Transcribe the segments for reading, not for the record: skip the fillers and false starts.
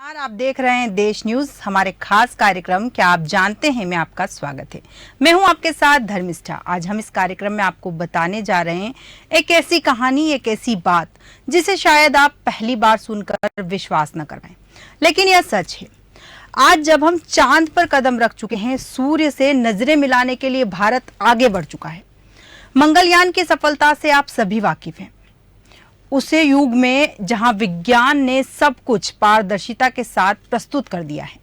नमस्कार, आप देख रहे हैं देश न्यूज। हमारे खास कार्यक्रम क्या आप जानते हैं में आपका स्वागत है। मैं हूं आपके साथ धर्मिष्ठा। आज हम इस कार्यक्रम में आपको बताने जा रहे हैं एक ऐसी कहानी, एक ऐसी बात जिसे शायद आप पहली बार सुनकर विश्वास न कर पाए, लेकिन यह सच है। आज जब हम चांद पर कदम रख चुके हैं, सूर्य से नजरें मिलाने के लिए भारत आगे बढ़ चुका है। मंगलयान की सफलता से आप सभी वाकिफ हैं। उसे युग में जहां विज्ञान ने सब कुछ पारदर्शिता के साथ प्रस्तुत कर दिया है,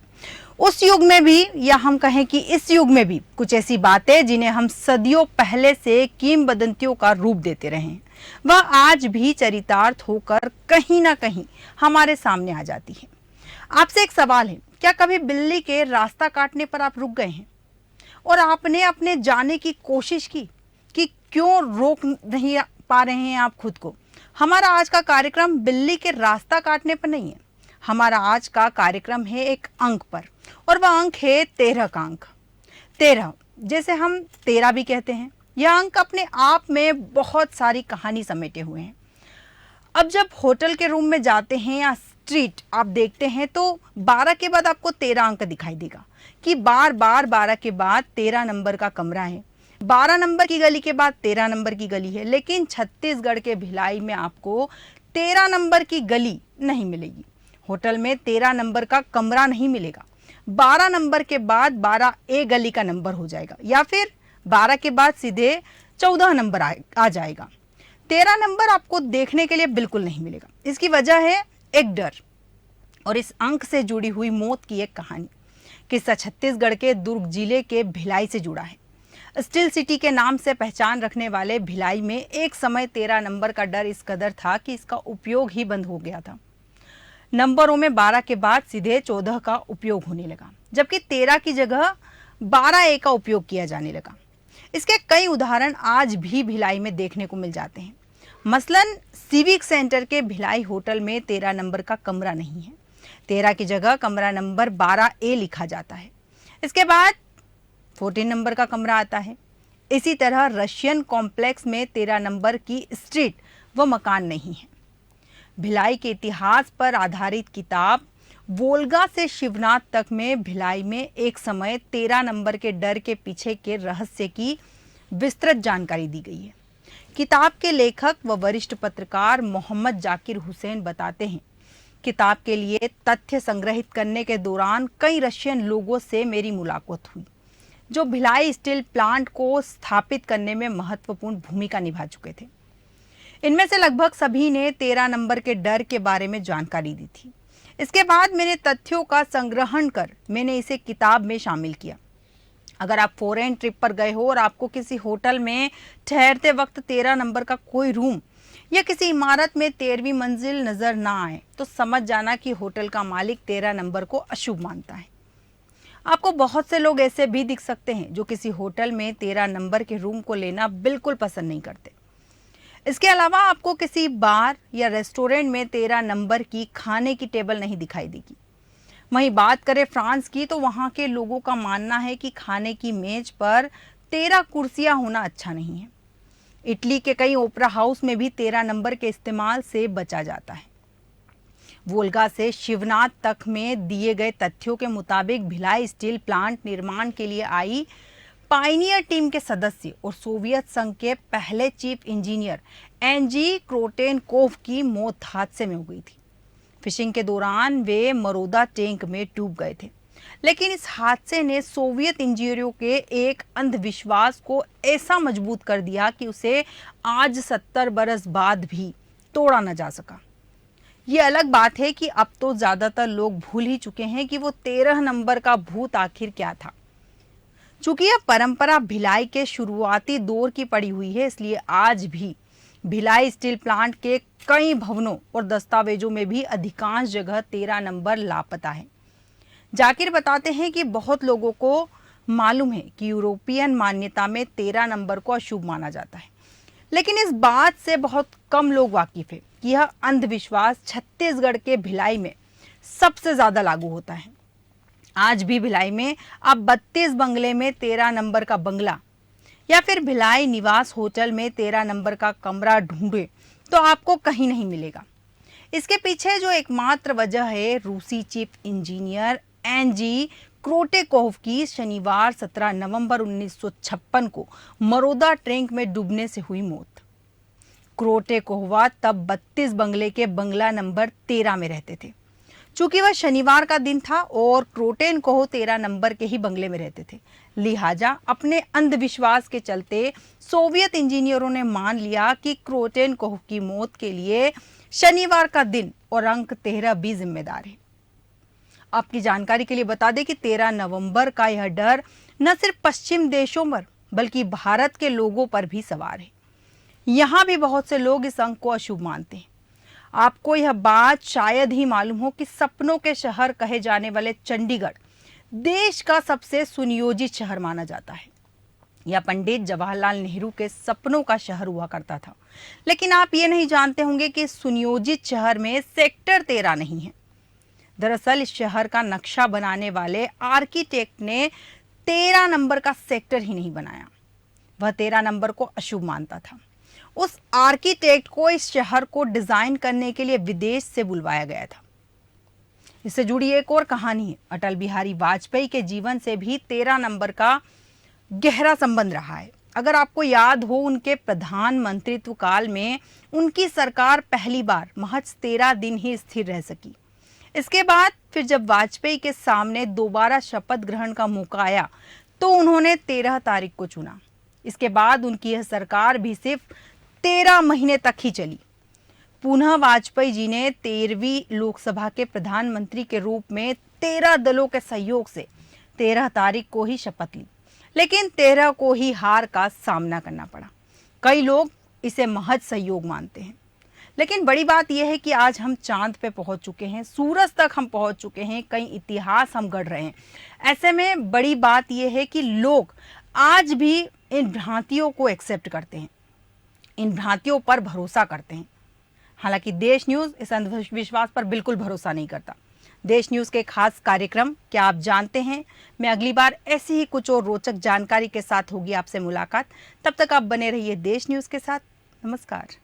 उस युग में भी, या हम कहें कि इस युग में भी, कुछ ऐसी बातें जिन्हें हम सदियों पहले से किंवदंतियों का रूप देते रहे हैं, वह आज भी चरितार्थ होकर कहीं ना कहीं हमारे सामने आ जाती है। आपसे एक सवाल है, क्या कभी बिल्ली के रास्ता काटने पर आप रुक गए हैं और आपने अपने जाने की कोशिश की कि क्यों रोक नहीं पा रहे हैं आप खुद को? हमारा आज का कार्यक्रम बिल्ली के रास्ता काटने पर नहीं है। हमारा आज का कार्यक्रम है एक अंक पर, और वह अंक है 13 का अंक। 13, जैसे हम 13 भी कहते हैं। यह अंक अपने आप में बहुत सारी कहानी समेटे हुए हैं। अब जब होटल के रूम में जाते हैं या स्ट्रीट आप देखते हैं, तो 12 के बाद आपको 13 अंक दिखाई देगा कि बार बार 12 के बाद 13 नंबर का कमरा है। 12 नंबर की गली के बाद 13 नंबर की गली है, लेकिन छत्तीसगढ़ के भिलाई में आपको 13 नंबर की गली नहीं मिलेगी। होटल में 13 नंबर का कमरा नहीं मिलेगा। 12 नंबर के बाद 12A गली का नंबर हो जाएगा, या फिर 12 के बाद सीधे 14 नंबर आ जाएगा। 13 नंबर आपको देखने के लिए बिल्कुल नहीं मिलेगा। इसकी वजह है एक डर और इस अंक से जुड़ी हुई मौत की एक कहानी। किस्सा छत्तीसगढ़ के दुर्ग जिले के भिलाई से जुड़ा है। स्टील सिटी के नाम से पहचान रखने वाले भिलाई में एक समय 13 नंबर का डर इस कदर था कि इसका उपयोग ही बंद हो गया था। नंबरों में 12 के बाद सीधे 14 का उपयोग होने लगा, जबकि 13 की जगह 12A का उपयोग किया जाने लगा। इसके कई उदाहरण आज भी भिलाई में देखने को मिल जाते हैं। मसलन सिविक सेंटर के भिलाई होटल में 13 नंबर का कमरा नहीं है। 13 की जगह कमरा नंबर 12A लिखा जाता है। इसके बाद 14 नंबर का कमरा आता है। इसी तरह रशियन कॉम्प्लेक्स में 13 नंबर की स्ट्रीट व मकान नहीं है। भिलाई के इतिहास पर आधारित किताब वोल्गा से शिवनाथ तक में भिलाई में एक समय 13 नंबर के डर के पीछे के रहस्य की विस्तृत जानकारी दी गई है। किताब के लेखक व वरिष्ठ पत्रकार मोहम्मद जाकिर हुसैन बताते हैं, किताब के लिए तथ्य संग्रहित करने के दौरान कई रशियन लोगों से मेरी मुलाकात हुई, जो भिलाई स्टील प्लांट को स्थापित करने में महत्वपूर्ण भूमिका निभा चुके थे। इनमें से लगभग सभी ने 13 नंबर के डर के बारे में जानकारी दी थी। इसके बाद मैंने तथ्यों का संग्रहण कर मैंने इसे किताब में शामिल किया। अगर आप फॉरेन ट्रिप पर गए हो और आपको किसी होटल में ठहरते वक्त 13 नंबर का कोई रूम या किसी इमारत में 13वीं मंजिल नजर ना आए, तो समझ जाना कि होटल का मालिक 13 नंबर को अशुभ मानता है। आपको बहुत से लोग ऐसे भी दिख सकते हैं जो किसी होटल में 13 नंबर के रूम को लेना बिल्कुल पसंद नहीं करते। इसके अलावा आपको किसी बार या रेस्टोरेंट में 13 नंबर की खाने की टेबल नहीं दिखाई देगी। वहीं बात करें फ्रांस की, तो वहां के लोगों का मानना है कि खाने की मेज पर 13 कुर्सियां होना अच्छा नहीं है। इटली के कई ओपेरा हाउस में भी 13 नंबर के इस्तेमाल से बचा जाता है। वोल्गा से शिवनाथ तक में दिए गए तथ्यों के मुताबिक भिलाई स्टील प्लांट निर्माण के लिए आई पायनियर टीम के सदस्य और सोवियत संघ के पहले चीफ इंजीनियर एनजी क्रोटेनकोव की मौत हादसे में हो गई थी। फिशिंग के दौरान वे मरोदा टैंक में डूब गए थे, लेकिन इस हादसे ने सोवियत इंजीनियरों के एक अंधविश्वास को ऐसा मजबूत कर दिया कि उसे आज 70 बरस बाद भी तोड़ा न जा सका। ये अलग बात है कि अब तो ज्यादातर लोग भूल ही चुके हैं कि वो 13 नंबर का भूत आखिर क्या था। चूंकि यह परंपरा भिलाई के शुरुआती दौर की पड़ी हुई है, इसलिए आज भी भिलाई स्टील प्लांट के कई भवनों और दस्तावेजों में भी अधिकांश जगह 13 नंबर लापता है। जाकिर बताते हैं कि बहुत लोगों को मालूम है कि यूरोपियन मान्यता में 13 नंबर को अशुभ माना जाता है, लेकिन इस बात से बहुत कम लोग वाकिफ है कि यह अंधविश्वास छत्तीसगढ़ के भिलाई में सबसे ज्यादा लागू होता है। आज भी भिलाई में आप 32 बंगले में 13 नंबर का बंगला या फिर भिलाई निवास होटल में 13 नंबर का कमरा ढूंढे तो आपको कहीं नहीं मिलेगा। इसके पीछे जो एकमात्र वजह है रूसी चीफ इंजीनियर एनजी क्रोटेकोव की शनिवार 17 नवंबर 1956 को मरोदा ट्रैंक में डूबने से हुई मौत। क्रोटेकोवा तब 32 बंगले के बंगला नंबर 13 में रहते थे। चूंकि वह शनिवार का दिन था और क्रोटेनकोव 13 नंबर के ही बंगले में रहते थे, लिहाजा अपने अंधविश्वास के चलते सोवियत इंजीनियरों ने मान लिया कि क्रोटेनकोव की मौत के लिए शनिवार का दिन और अंक 13 भी जिम्मेदार है। आपकी जानकारी के लिए बता दें कि 13 नवंबर का यह डर न सिर्फ पश्चिम देशों पर बल्कि भारत के लोगों पर भी सवार है। यहाँ भी बहुत से लोग इस अंक को अशुभ मानते हैं। आपको यह बात शायद ही मालूम हो कि सपनों के शहर कहे जाने वाले चंडीगढ़ देश का सबसे सुनियोजित शहर माना जाता है। यह पंडित जवाहरलाल नेहरू के सपनों का शहर हुआ करता था। लेकिन आप ये नहीं जानते होंगे कि सुनियोजित शहर में सेक्टर 13 नहीं है। दरअसल इस शहर का नक्शा बनाने वाले आर्किटेक्ट ने 13 नंबर का सेक्टर ही नहीं बनाया, वह 13 नंबर को अशुभ मानता था। उस आर्किटेक्ट को इस शहर को डिजाइन करने के लिए विदेश से बुलवाया गया था। इससे जुड़ी एक और कहानी है। अटल बिहारी वाजपेयी के जीवन से भी 13 नंबर का गहरा संबंध रहा है। अगर आपको याद हो, उनके प्रधानमंत्रित्व काल में उनकी सरकार पहली बार महज 13 दिन ही स्थिर रह सकी। इसके बाद फिर जब वाजपेयी के सामने दोबारा शपथ ग्रहण का मौका आया तो उन्होंने 13 तारीख को चुना। इसके बाद उनकी यह सरकार भी सिर्फ 13 महीने तक ही चली। पुनः वाजपेयी जी ने 13वीं लोकसभा के प्रधानमंत्री के रूप में 13 दलों के सहयोग से 13 तारीख को ही शपथ ली, लेकिन 13 को ही हार का सामना करना पड़ा। कई लोग इसे महज सहयोग मानते हैं, लेकिन बड़ी बात यह है कि आज हम चांद पे पहुंच चुके हैं, सूरज तक हम पहुंच चुके हैं, कई इतिहास हम गढ़ रहे हैं। ऐसे में बड़ी बात यह है कि लोग आज भी इन भ्रांतियों को एक्सेप्ट करते हैं, इन भ्रांतियों पर भरोसा करते हैं। हालांकि देश न्यूज़ इस अंधविश्वास पर बिल्कुल भरोसा नहीं करता। देश न्यूज़ के खास कार्यक्रम क्या आप जानते हैं मैं अगली बार ऐसी ही कुछ और रोचक जानकारी के साथ होगी आपसे मुलाकात। तब तक आप बने रहिए देश न्यूज़ के साथ। नमस्कार।